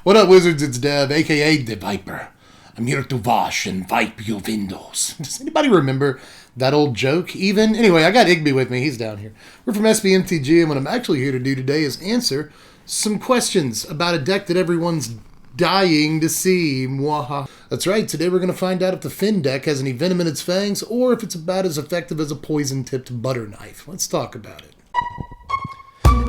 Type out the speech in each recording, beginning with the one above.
What up, Wizards? It's Dev, a.k.a. The Viper. I'm here to wash and wipe your windows. Does anybody remember that old joke, even? Anyway, I got Igby with me. He's down here. We're from Mtg, and what I'm actually here to do today is answer some questions about a deck that everyone's dying to see. Mwaha. That's right. Today we're going to find out if the Fynn deck has any venom in its fangs, or if it's about as effective as a poison-tipped butter knife. Let's talk about it.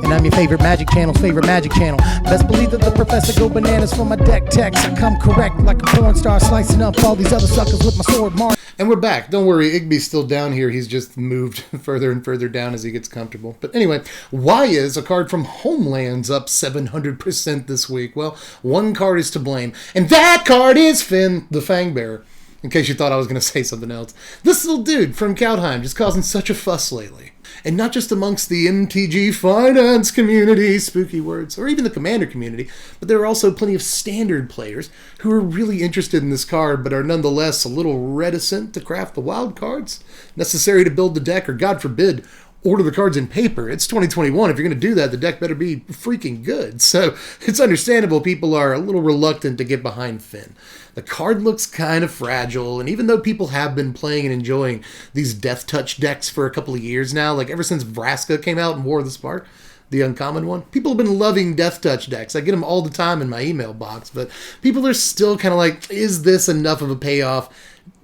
And I'm your favorite Magic Channel's favorite Magic Channel. Best believe that the professor go bananas for my deck techs. I come correct like a porn star, slicing up all these other suckers with my sword mark. And we're back. Don't worry, Igby's still down here. He's just moved further and further down as he gets comfortable. But anyway, why is a card from Homelands up 700% this week? Well, one card is to blame, and that card is Fynn, the Fangbearer. In case you thought I was going to say something else. This little dude from Kaldheim just causing such a fuss lately. And not just amongst the Mtg finance community, spooky words, or even the commander community, but there are also plenty of standard players who are really interested in this card, but are nonetheless a little reticent to craft the wild cards necessary to build the deck, or God forbid, order the cards in paper. It's 2021. If you're going to do that, the deck better be freaking good. So it's understandable people are a little reluctant to get behind Fynn. The card looks kind of fragile, and even though people have been playing and enjoying these Deathtouch decks for a couple of years now, like ever since Vraska came out and War of the Spark, the uncommon one, people have been loving Deathtouch decks. I get them all the time in my email box, but people are still kind of like, is this enough of a payoff?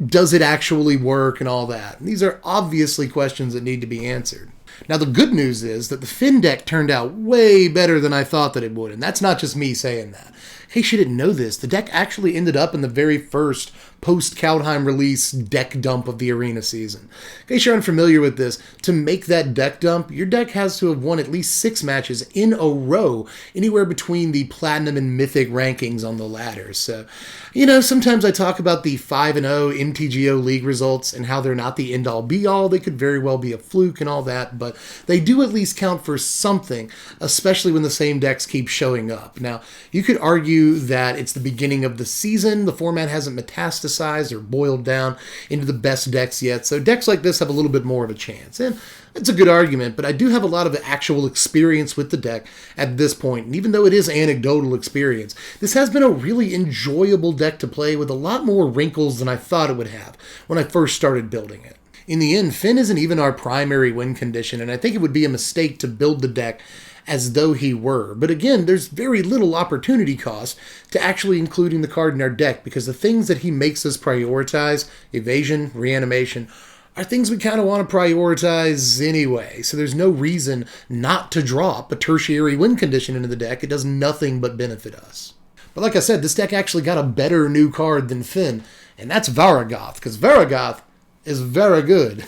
Does it actually work and all that? And these are obviously questions that need to be answered. Now, the good news is that the Fynn deck turned out way better than I thought that it would, and that's not just me saying that. In case you didn't know this, the deck actually ended up in the very first post-Kaldheim release deck dump of the arena season. In case you're unfamiliar with this, to make that deck dump, your deck has to have won at least 6 matches in a row, anywhere between the Platinum and Mythic rankings on the ladder. So, you know, sometimes I talk about the 5-0 MTGO League results and how they're not the end-all be-all. They could very well be a fluke and all that, but they do at least count for something, especially when the same decks keep showing up. Now, you could argue that it's the beginning of the season. The format hasn't metastasized or boiled down into the best decks yet, so decks like this have a little bit more of a chance. And it's a good argument, but I do have a lot of actual experience with the deck at this point, and even though it is anecdotal experience, this has been a really enjoyable deck to play with a lot more wrinkles than I thought it would have when I first started building it. In the end, Fynn isn't even our primary win condition, and I think it would be a mistake to build the deck as though he were. But again, there's very little opportunity cost to actually including the card in our deck, because the things that he makes us prioritize, evasion, reanimation, are things we kind of want to prioritize anyway. So there's no reason not to drop a tertiary win condition into the deck. It does nothing but benefit us. But like I said, this deck actually got a better new card than Fynn, and that's Varagoth, because Varagoth is very good.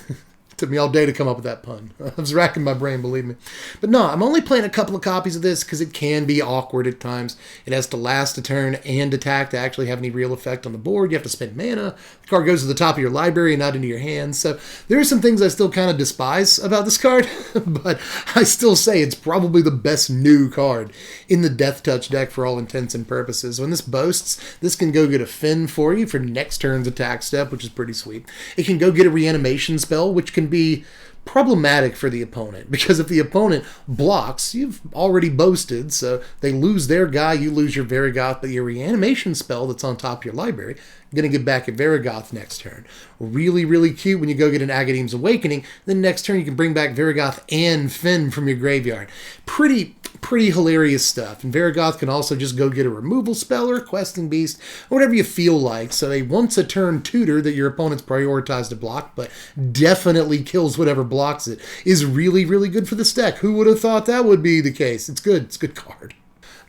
Took me all day to come up with that pun. I was racking my brain, believe me. But no, I'm only playing a couple of copies of this because it can be awkward at times. It has to last a turn and attack to actually have any real effect on the board. You have to spend mana. The card goes to the top of your library and not into your hands. So there are some things I still kind of despise about this card, but I still say it's probably the best new card in the Deathtouch deck for all intents and purposes. When this boasts, this can go get a Fynn for you for next turn's attack step, which is pretty sweet. It can go get a reanimation spell, which can be problematic for the opponent, because if the opponent blocks, you've already boasted, so they lose their guy, you lose your Varagoth, but your reanimation spell that's on top of your library, you're going to get back at Varagoth next turn. Really, really cute when you go get an Agadeem's Awakening, then next turn you can bring back Varagoth and Fynn from your graveyard. Pretty hilarious stuff. And Varagoth can also just go get a removal spell or a questing beast, or whatever you feel like. So a once-a-turn tutor that your opponent's prioritized to block, but definitely kills whatever blocks it, is really, really good for this deck. Who would have thought that would be the case? It's good. It's a good card.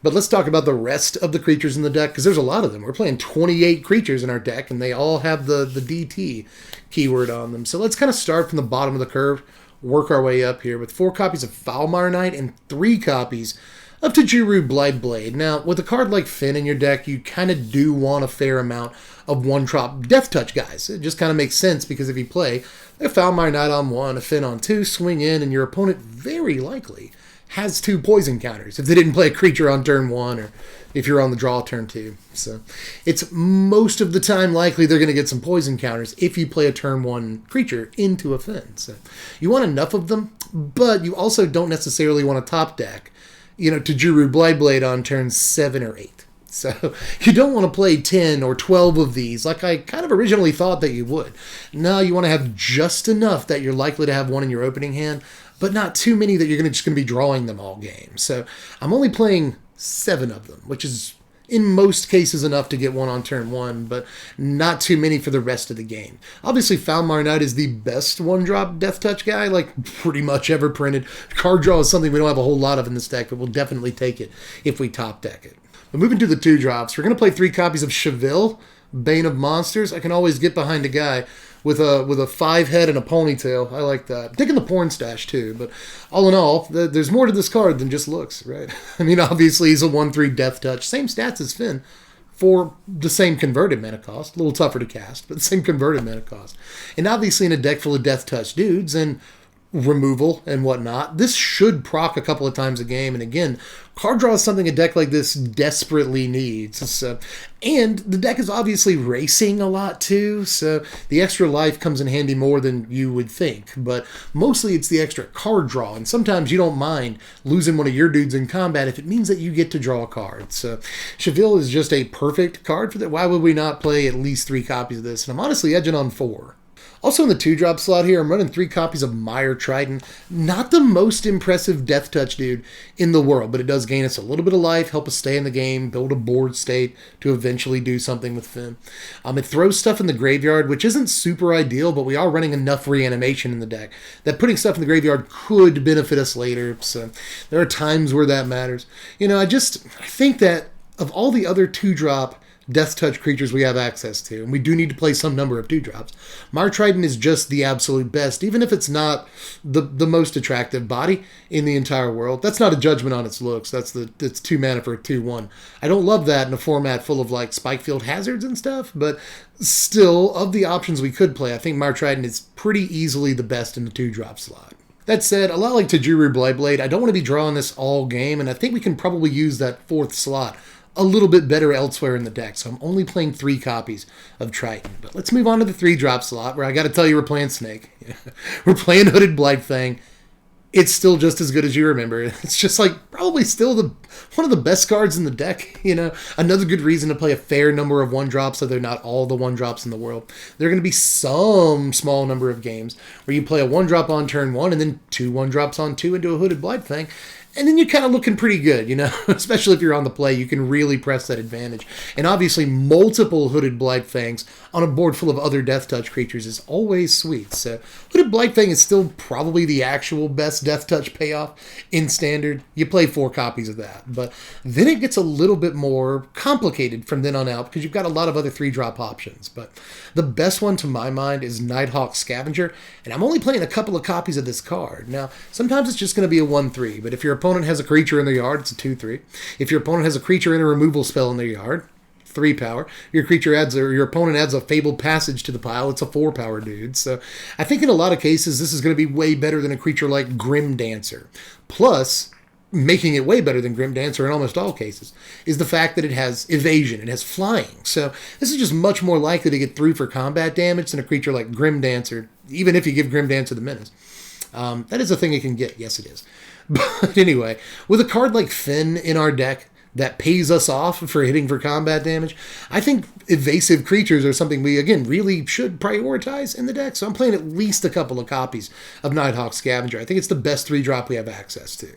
But let's talk about the rest of the creatures in the deck, because there's a lot of them. We're playing 28 creatures in our deck, and they all have the DT keyword on them. So let's kind of start from the bottom of the curve, work our way up here with 4 copies of Foulmire Knight and 3 copies of Tajuru Blightblade. Now, with a card like Fynn in your deck, you kind of do want a fair amount of one-drop Deathtouch guys. It just kind of makes sense, because if you play a Foulmire Knight on 1, a Fynn on 2, swing in, and your opponent very likely has 2 poison counters if they didn't play a creature on turn 1, or if you're on the draw turn 2. So it's most of the time likely they're going to get some poison counters if you play a turn 1 creature into a Fynn. So you want enough of them, but you also don't necessarily want a top deck, Tajuru Blightblade on turn 7 or 8. So you don't want to play 10 or 12 of these like I kind of originally thought that you would. No, you want to have just enough that you're likely to have one in your opening hand, but not too many that you're just going to be drawing them all game. So I'm only playing 7 of them, which is in most cases enough to get one on turn 1, but not too many for the rest of the game. Obviously, Foulmire Knight is the best one-drop Deathtouch guy, like pretty much ever printed. Card draw is something we don't have a whole lot of in this deck, but we'll definitely take it if we top deck it. But moving to the 2-drops, we're going to play 3 copies of Cheville, Bane of Monsters. I can always get behind a guy with a 5 head and a ponytail. I like that. I'm taking the porn stash too, but all in all, there's more to this card than just looks, right? I mean, obviously he's a 1/3 Deathtouch, same stats as Fynn, for the same converted mana cost. A little tougher to cast, but the same converted mana cost. And obviously in a deck full of Deathtouch dudes and removal and whatnot, this should proc a couple of times a game. And again, card draw is something a deck like this desperately needs. So, and the deck is obviously racing a lot too, so the extra life comes in handy more than you would think. But mostly it's the extra card draw, and sometimes you don't mind losing one of your dudes in combat if it means that you get to draw a card. So Cheville is just a perfect card for that. Why would we not play at least 3 copies of this? And I'm honestly edging on 4. Also in the 2-drop slot here, I'm running 3 copies of Mire Triton. Not the most impressive Deathtouch dude in the world, but it does gain us a little bit of life, help us stay in the game, build a board state to eventually do something with Fynn. It throws stuff in the graveyard, which isn't super ideal, but we are running enough reanimation in the deck that putting stuff in the graveyard could benefit us later. So there are times where that matters. You know, I think that of all the other 2-drop Deathtouch creatures we have access to, and we do need to play some number of 2-drops, Mire Triton is just the absolute best, even if it's not the most attractive body in the entire world. That's not a judgment on its looks. It's 2 mana for a 2/1. I don't love that in a format full of like Spikefield Hazards and stuff, but still, of the options we could play, I think Mire Triton is pretty easily the best in the 2-drop slot. That said, a lot like Tajuru Blightblade, I don't want to be drawing this all game, and I think we can probably use that 4th slot a little bit better elsewhere in the deck, so I'm only playing 3 copies of Triton. But let's move on to the 3-drop slot, where I got to tell you we're playing Snake. We're playing Hooded Blightfang. It's still just as good as you remember. It's just like probably still one of the best cards in the deck. You know, another good reason to play a fair number of 1-drops, so they're not all the 1-drops in the world. There are going to be some small number of games where you play a 1-drop on turn 1 and then 2 1-drops on 2 into a Hooded Blightfang. And then you're kind of looking pretty good, you know, especially if you're on the play, you can really press that advantage. And obviously multiple Hooded Blightfangs on a board full of other Deathtouch creatures is always sweet. So Hooded Blightfang is still probably the actual best Deathtouch payoff in Standard. You play 4 copies of that. But then it gets a little bit more complicated from then on out because you've got a lot of other 3-drop options. But the best one to my mind is Nighthawk Scavenger, and I'm only playing a couple of copies of this card. Now, sometimes it's just going to be a 1/3, but if your opponent has a creature in their yard, it's a 2/3. If your opponent has a creature and a removal spell in their yard, 3 power. Your opponent adds a Fabled Passage to the pile, it's a 4 power dude. So I think in a lot of cases this is going to be way better than a creature like Grim Dancer. Plus, making it way better than Grim Dancer in almost all cases, is the fact that it has evasion, it has flying. So this is just much more likely to get through for combat damage than a creature like Grim Dancer, even if you give Grim Dancer the menace. That is a thing it can get, yes it is. But anyway, with a card like Fynn in our deck that pays us off for hitting for combat damage, I think evasive creatures are something we, again, really should prioritize in the deck. So I'm playing at least a couple of copies of Nighthawk Scavenger. I think it's the best 3-drop we have access to.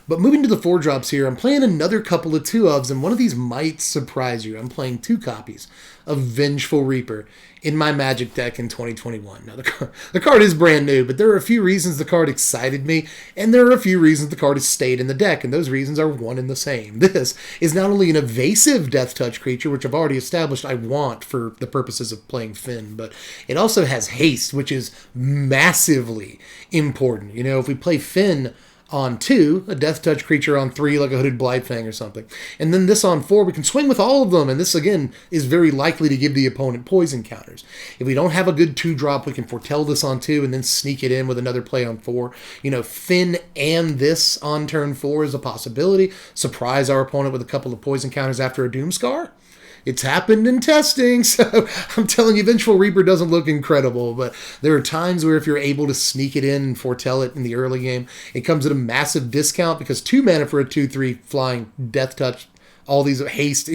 But moving to the 4-drops here, I'm playing another couple of 2-ofs, and one of these might surprise you. I'm playing 2 copies of Vengeful Reaper in my Magic deck in 2021. Now, the card is brand new, but there are a few reasons the card excited me, and there are a few reasons the card has stayed in the deck, and those reasons are one and the same. This is not only an evasive Deathtouch creature, which I've already established I want for the purposes of playing Fynn, but it also has haste, which is massively important. You know, if we play Fynn on 2, a Deathtouch creature on 3, like a Hooded Blightfang or something. And then this on 4, we can swing with all of them, and this, again, is very likely to give the opponent poison counters. If we don't have a good 2-drop, we can foretell this on 2 and then sneak it in with another play on 4. You know, Fynn and this on turn 4 is a possibility. Surprise our opponent with a couple of poison counters after a Doomscar. It's happened in testing, so I'm telling you, Vengeful Reaper doesn't look incredible, but there are times where if you're able to sneak it in and foretell it in the early game, it comes at a massive discount because 2 mana for a 2/3 flying Deathtouch all these haste,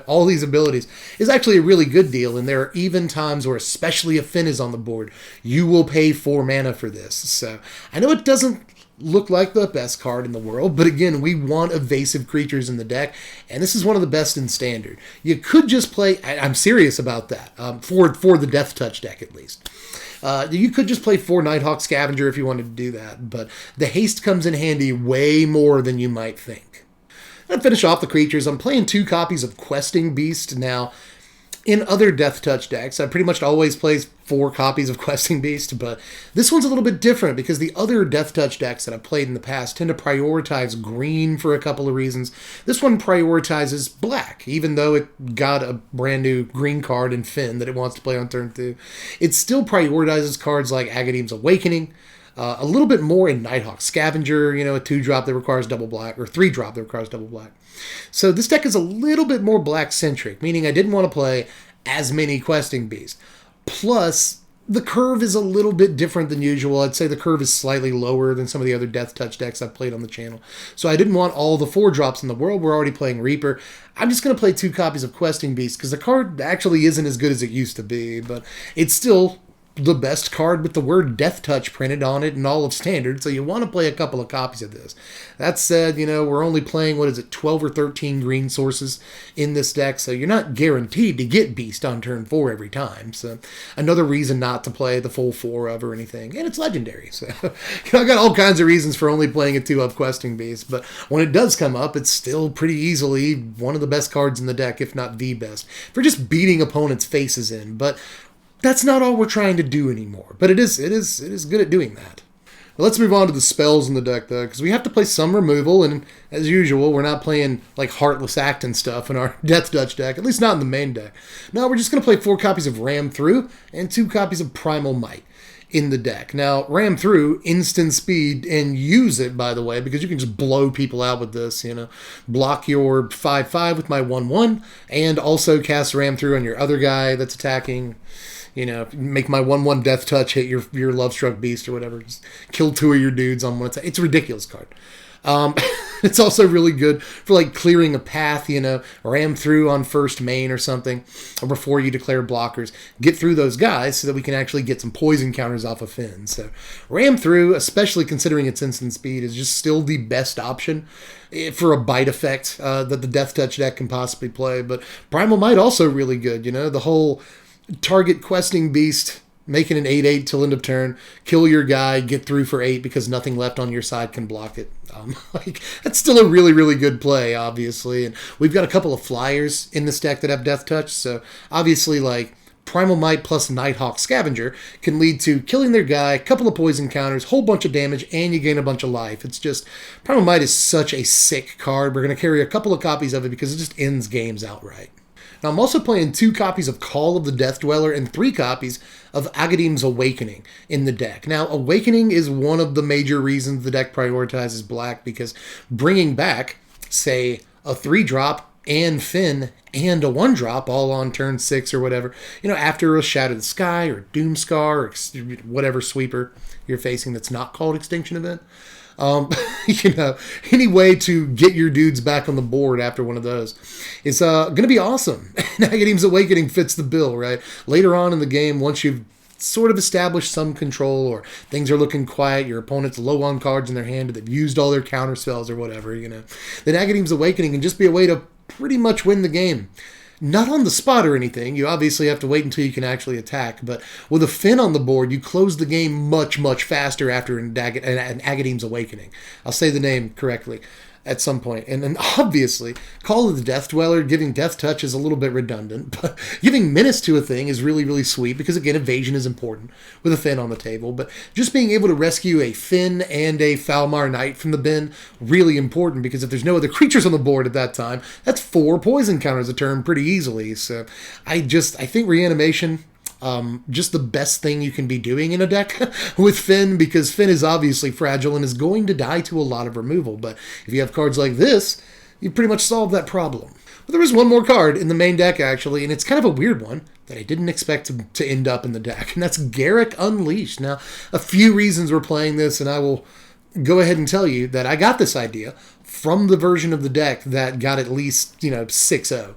all these abilities, is actually a really good deal. And there are even times where, especially if Fynn is on the board, you will pay 4 mana for this. So I know it doesn't look like the best card in the world, but again, we want evasive creatures in the deck, and this is one of the best in Standard. You could just play, I'm serious about that, for the Deathtouch deck at least. You could just play 4 Nighthawk Scavenger if you wanted to do that, but the haste comes in handy way more than you might think. And finish off the creatures, I'm playing 2 copies of Questing Beast. Now, in other Deathtouch decks, I pretty much always play 4 copies of Questing Beast, but this one's a little bit different because the other Deathtouch decks that I've played in the past tend to prioritize green for a couple of reasons. This one prioritizes black, even though it got a brand new green card in Fynn that it wants to play on turn 2. It still prioritizes cards like Agadeem's Awakening, a little bit more in Nighthawk Scavenger, a 2-drop that requires double black, or 3-drop that requires double black. So this deck is a little bit more black-centric, meaning I didn't want to play as many Questing Beasts. Plus, the curve is a little bit different than usual. I'd say the curve is slightly lower than some of the other Deathtouch decks I've played on the channel. So I didn't want all the 4-drops in the world. We're already playing Reaper. I'm just going to play 2 copies of Questing Beast because the card actually isn't as good as it used to be, but it's still the best card with the word Deathtouch printed on it in all of Standard, so you want to play a couple of copies of this. That said, we're only playing, 12 or 13 green sources in this deck, so you're not guaranteed to get Beast on turn 4 every time, so another reason not to play the full 4 of or anything, and it's legendary, so I got all kinds of reasons for only playing a 2-of Questing Beast, but when it does come up, it's still pretty easily one of the best cards in the deck, if not the best, for just beating opponents' faces in, but that's not all we're trying to do anymore, but it is good at doing that. Well, let's move on to the spells in the deck, though, because we have to play some removal, and as usual, we're not playing like Heartless Act and stuff in our Deathtouch deck, at least not in the main deck. No, we're just going to play 4 copies of Ram Through and 2 copies of Primal Might in the deck. Now, Ram Through, instant speed, and use it, by the way, because you can just blow people out with this, Block your 5/5 with my 1/1, and also cast Ram Through on your other guy that's attacking. Make my 1/1 Deathtouch hit your Lovestruck Beast or whatever. Just kill 2 of your dudes on one attack. It's a ridiculous card. It's also really good for clearing a path, Ram Through on first main or something, or before you declare blockers. Get through those guys so that we can actually get some poison counters off of Fynn. So Ram Through, especially considering its instant speed, is just still the best option for a bite effect that the Deathtouch deck can possibly play. But Primal Might also really good, the whole target Questing Beast, making an 8/8 till end of turn, kill your guy, get through for 8 because nothing left on your side can block it. That's still a really, really good play, obviously. And we've got a couple of flyers in this deck that have Deathtouch, so obviously, Primal Might plus Nighthawk Scavenger can lead to killing their guy, a couple of poison counters, whole bunch of damage, and you gain a bunch of life. It's just, Primal Might is such a sick card. We're going to carry a couple of copies of it because it just ends games outright. Now, I'm also playing 2 copies of Call of the Death Dweller and 3 copies of Agadeem's Awakening in the deck. Now, Awakening is one of the major reasons the deck prioritizes black, because bringing back, say, a 3-drop and Fynn and a 1-drop all on turn 6 or whatever, after a Shadow the Sky or Doomscar or whatever sweeper you're facing that's not called Extinction Event. Any way to get your dudes back on the board after one of those is going to be awesome. And Agadeem's Awakening fits the bill, right? Later on in the game, once you've sort of established some control or things are looking quiet, your opponent's low on cards in their hand, or they've used all their counter spells or whatever, then Agadeem's Awakening can just be a way to pretty much win the game. Not on the spot or anything. You obviously have to wait until you can actually attack. But with a Fynn on the board, you close the game much, much faster after an Agadeem's Awakening. I'll say the name correctly at some point. And then obviously, Call of the Death Dweller, giving Deathtouch is a little bit redundant, but giving Menace to a thing is really, really sweet because, again, evasion is important with a Fynn on the table. But just being able to rescue a Fynn and a Falmar Knight from the bin, really important, because if there's no other creatures on the board at that time, that's 4 poison counters a turn pretty easily. So I think Reanimation, just the best thing you can be doing in a deck with Fynn, because Fynn is obviously fragile and is going to die to a lot of removal. But if you have cards like this, you pretty much solve that problem. But there is one more card in the main deck, actually, and it's kind of a weird one that I didn't expect to end up in the deck, and that's Garruk Unleashed. Now, a few reasons we're playing this, and I will go ahead and tell you that I got this idea from the version of the deck that got at least, 6-0.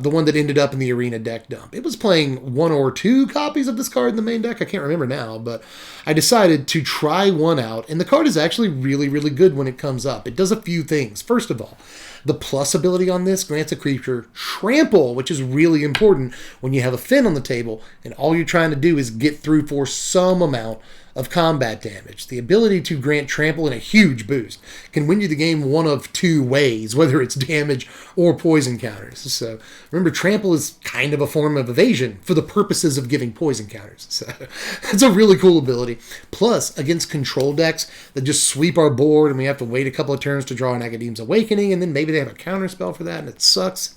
The one that ended up in the arena deck dump. It was playing 1 or 2 copies of this card in the main deck. I can't remember now, but I decided to try one out, and the card is actually really, really good when it comes up. It does a few things. First of all, the plus ability on this grants a creature trample, which is really important when you have a Fynn on the table, and all you're trying to do is get through for some amount of combat damage. The ability to grant trample in a huge boost can win you the game one of 2 ways, whether it's damage or poison counters. So remember, trample is kind of a form of evasion for the purposes of giving poison counters. So it's a really cool ability. Plus, against control decks that just sweep our board and we have to wait a couple of turns to draw an Academ's Awakening, and then maybe they have a counter spell for that and it sucks.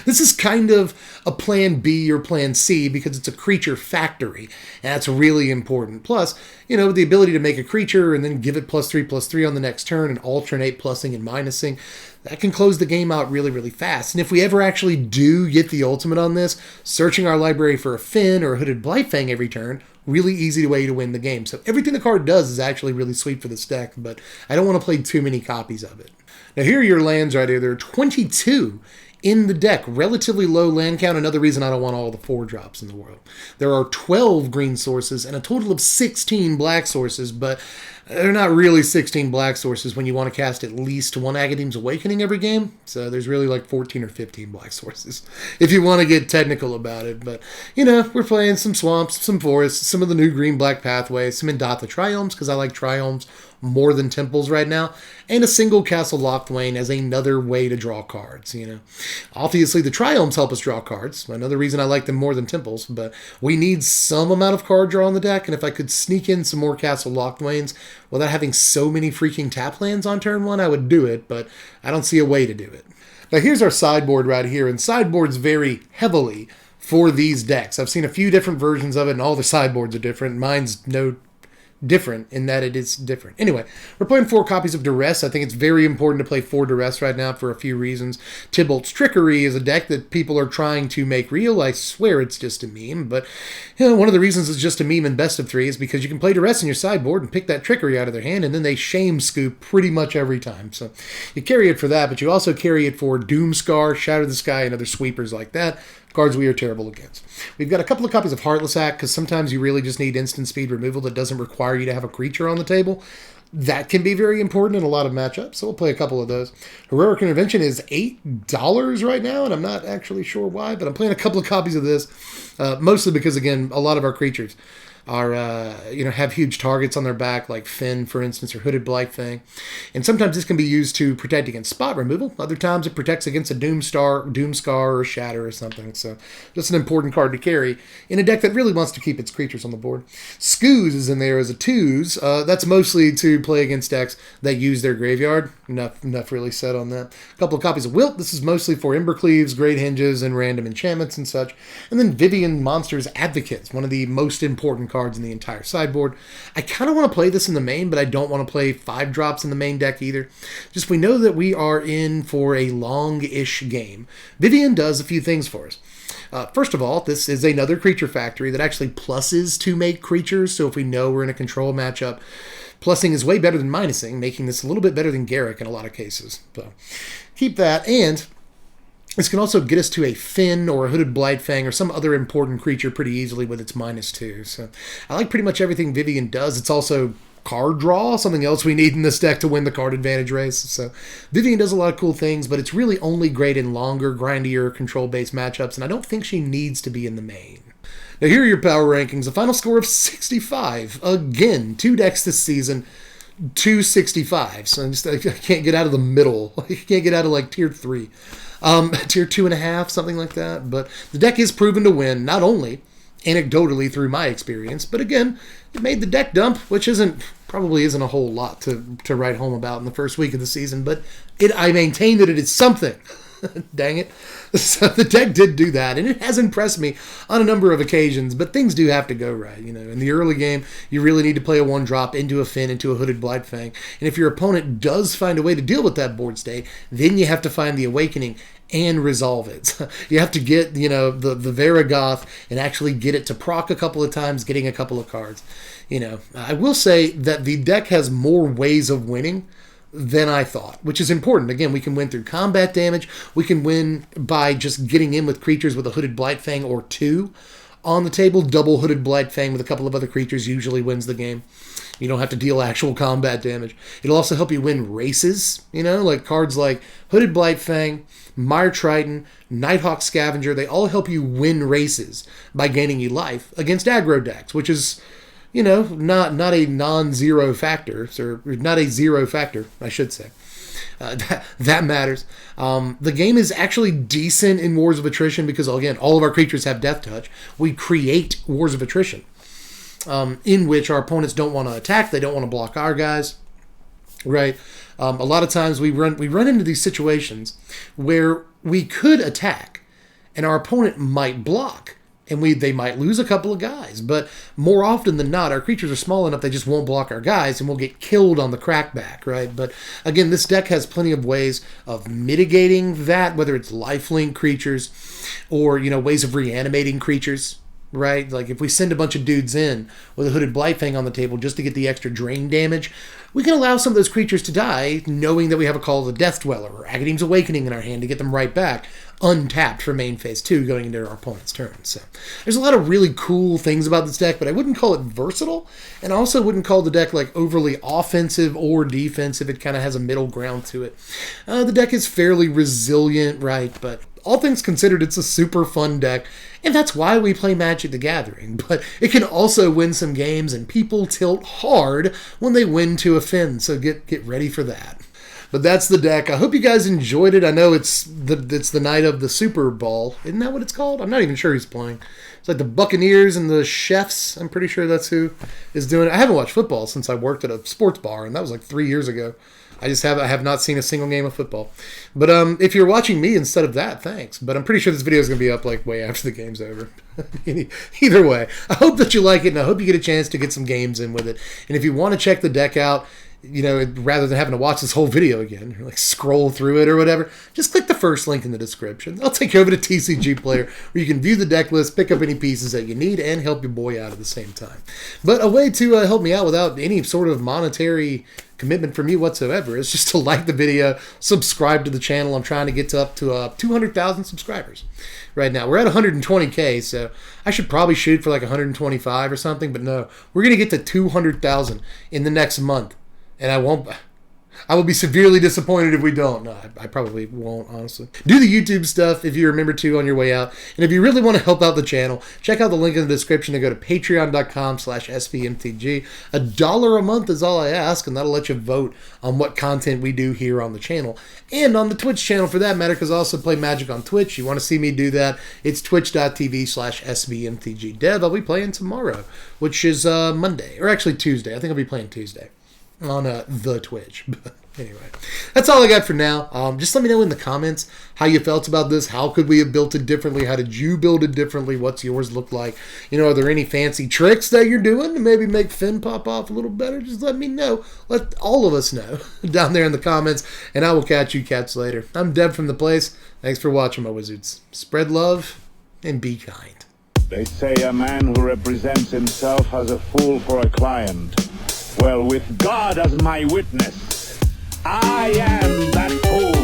This is kind of a plan B or plan C because it's a creature factory, and that's really important. Plus, the ability to make a creature and then give it +3/+3 on the next turn and alternate plussing and minusing, that can close the game out really, really fast. And if we ever actually do get the ultimate on this, searching our library for a Fynn or a Hooded Blightfang every turn, really easy way to win the game. So everything the card does is actually really sweet for this deck, but I don't want to play too many copies of it. Now here are your lands right here. There are 22 in the deck. Relatively low land count. Another reason I don't want all the 4-drops in the world. There are 12 green sources and a total of 16 black sources, but they're not really 16 black sources when you want to cast at least 1 Academ's Awakening every game. So there's really like 14 or 15 black sources if you want to get technical about it. But, we're playing some swamps, some forests, some of the new green-black pathways, some Endata Triomes, because I like Triomes more than Temples right now, and a single Castle Locthwain as another way to draw cards, Obviously, the Triomes help us draw cards. Another reason I like them more than Temples, but we need some amount of card draw on the deck, and if I could sneak in some more Castle Locthwains without having so many freaking tap lands on turn 1, I would do it, but I don't see a way to do it. Now, here's our sideboard right here, and sideboards vary heavily for these decks. I've seen a few different versions of it, and all the sideboards are different. Mine's no different in that it is different. Anyway, we're playing 4 copies of Duress. I think it's very important to play 4 Duress right now for a few reasons. Tybalt's Trickery is a deck that people are trying to make real. I swear it's just a meme, but one of the reasons it's just a meme in best of 3 is because you can play Duress in your sideboard and pick that Trickery out of their hand, and then they shame scoop pretty much every time. So you carry it for that, but you also carry it for Doomscar, Shatter the Sky, and other sweepers like that. Cards we are terrible against. We've got a couple of copies of Heartless Act, because sometimes you really just need instant speed removal that doesn't require you to have a creature on the table. That can be very important in a lot of matchups, so we'll play a couple of those. Heroic Intervention is $8 right now, and I'm not actually sure why, but I'm playing a couple of copies of this, mostly because, again, a lot of our creatures are, have huge targets on their back, like Fynn, for instance, or Hooded Blightfang. And sometimes this can be used to protect against spot removal. Other times it protects against a Doomscar, or Shatter or something. So that's an important card to carry in a deck that really wants to keep its creatures on the board. Scooze is in there as a 2s. That's mostly to play against decks that use their graveyard. Enough really said on that. A couple of copies of Wilt. This is mostly for Embercleaves, Great Hinges, and random enchantments and such. And then Vivian Monsters Advocates, one of the most important cards in the entire sideboard. I kind of want to play this in the main, but I don't want to play 5-drops in the main deck either. Just we know that we are in for a long-ish game. Vivian does a few things for us. First of all, this is another creature factory that actually pluses to make creatures, so if we know we're in a control matchup, plussing is way better than minusing, making this a little bit better than Garruk in a lot of cases. So keep that, and this can also get us to a Fynn or a Hooded Blightfang or some other important creature pretty easily with its -2. So I like pretty much everything Vivian does. It's also card draw, something else we need in this deck to win the card advantage race. So Vivian does a lot of cool things, but it's really only great in longer, grindier, control-based matchups, and I don't think she needs to be in the main. Now here are your power rankings. A final score of 65. Again, 2 decks this season, 265. So I can't get out of the middle. I can't get out of like tier 3. Tier 2.5, something like that. But the deck is proven to win, not only anecdotally through my experience, but again, it made the deck dump, which probably isn't a whole lot to write home about in the first week of the season, but I maintain that it is something. Dang it. So the deck did do that, and it has impressed me on a number of occasions, but things do have to go right. In the early game, you really need to play a 1-drop into a Fynn, into a Hooded Blightfang, and if your opponent does find a way to deal with that board state, then you have to find the Awakening and resolve it. You have to get, the Varagoth and actually get it to proc a couple of times, getting a couple of cards. I will say that the deck has more ways of winning than I thought, which is important. Again, we can win through combat damage. We can win by just getting in with creatures with a Hooded Blightfang or two on the table. Double Hooded Blightfang with a couple of other creatures usually wins the game. You don't have to deal actual combat damage. It'll also help you win races, like cards like Hooded Blightfang, Mire Triton, Nighthawk Scavenger. They all help you win races by gaining you life against aggro decks, which is, not a non-zero factor, or not a zero factor, I should say. That matters. The game is actually decent in Wars of Attrition because, again, all of our creatures have Deathtouch. We create Wars of Attrition, in which our opponents don't want to attack. They don't want to block our guys, right? A lot of times we run into these situations where we could attack, and our opponent might block. And they might lose a couple of guys. But more often than not, our creatures are small enough they just won't block our guys and we'll get killed on the crackback, right? But again, this deck has plenty of ways of mitigating that, whether it's lifelink creatures or, ways of reanimating creatures, right? Like if we send a bunch of dudes in with a Hooded Blightfang on the table just to get the extra drain damage, we can allow some of those creatures to die knowing that we have a Call of the Death Dweller or Agadeem's Awakening in our hand to get them right back, untapped for main phase 2 going into our opponent's turn. So there's a lot of really cool things about this deck, but I wouldn't call it versatile, and I also wouldn't call the deck like overly offensive or defensive. It kind of has a middle ground to it. The deck is fairly resilient, right? But all things considered, it's a super fun deck, and that's why we play Magic the Gathering. But it can also win some games, and people tilt hard when they win to a Fynn, so get ready for that. But that's the deck. I hope you guys enjoyed it. I know it's the night of the Super Bowl. Isn't that what it's called? I'm not even sure who's playing. It's like the Buccaneers and the Chefs. I'm pretty sure that's who is doing it. I haven't watched football since I worked at a sports bar, and that was like 3 years ago. I have not seen a single game of football. But if you're watching me instead of that, thanks. But I'm pretty sure this video is going to be up like way after the game's over. Either way, I hope that you like it, and I hope you get a chance to get some games in with it. And if you want to check the deck out, rather than having to watch this whole video again, or like scroll through it or whatever, just click the first link in the description. I'll take you over to TCG Player, where you can view the deck list, pick up any pieces that you need, and help your boy out at the same time. But a way to help me out without any sort of monetary commitment from you whatsoever is just to like the video, subscribe to the channel. I'm trying to get up to 200,000 subscribers right now. We're at 120K, so I should probably shoot for like 125 or something, but no, we're going to get to 200,000 in the next month. And I will be severely disappointed if we don't. No, I probably won't, honestly. Do the YouTube stuff if you remember to on your way out. And if you really want to help out the channel, check out the link in the description to go to patreon.com/SPMTG. $1 a month is all I ask, and that'll let you vote on what content we do here on the channel. And on the Twitch channel, for that matter, because I also play Magic on Twitch. You want to see me do that, it's twitch.tv/SBMTGdev. I'll be playing tomorrow, which is Monday. Or actually Tuesday. I think I'll be playing Tuesday on the Twitch. But anyway, that's all I got for now. Just let me know in the comments how you felt about this. How could we have built it differently? How did you build it differently? What's yours look like? Are there any fancy tricks that you're doing to maybe make Fynn pop off a little better? Just let me know. Let all of us know down there in the comments, and I will catch you cats later. I'm Deb from The Place. Thanks for watching, my wizards. Spread love and be kind. They say a man who represents himself has a fool for a client. Well, with God as my witness, I am that fool.